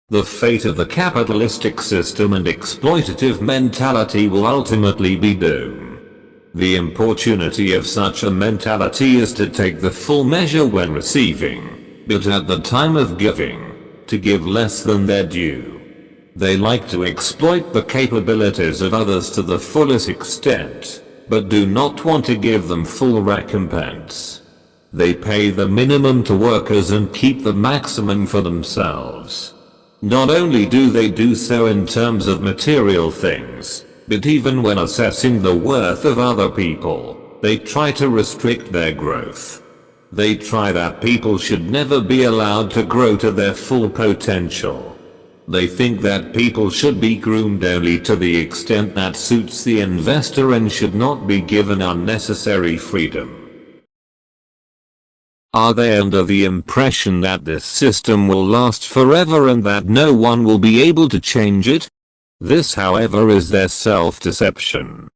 The fate of the capitalistic system and exploitative mentality will ultimately be doom. The importunity of such a mentality is to take the full measure when receiving, but at the time of giving, to give less than their due. They like to exploit the capabilities of others to the fullest extent, but do not want to give them full recompense. They pay the minimum to workers and keep the maximum for themselves. Not only do they do so in terms of material things, but even when assessing the worth of other people, they try to restrict their growth. They try that people should never be allowed to grow to their full potential. They think that people should be groomed only to the extent that suits the investor and should not be given unnecessary freedom. Are they under the impression that this system will last forever and that no one will be able to change it? This, however, is their self-deception.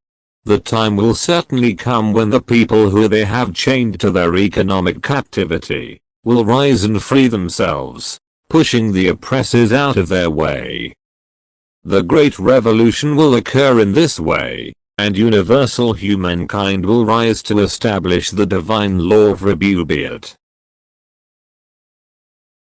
The time will certainly come when the people who they have chained to their economic captivity will rise and free themselves, pushing the oppressors out of their way. The Great Revolution will occur in this way, and universal humankind will rise to establish the divine law of rebubiate.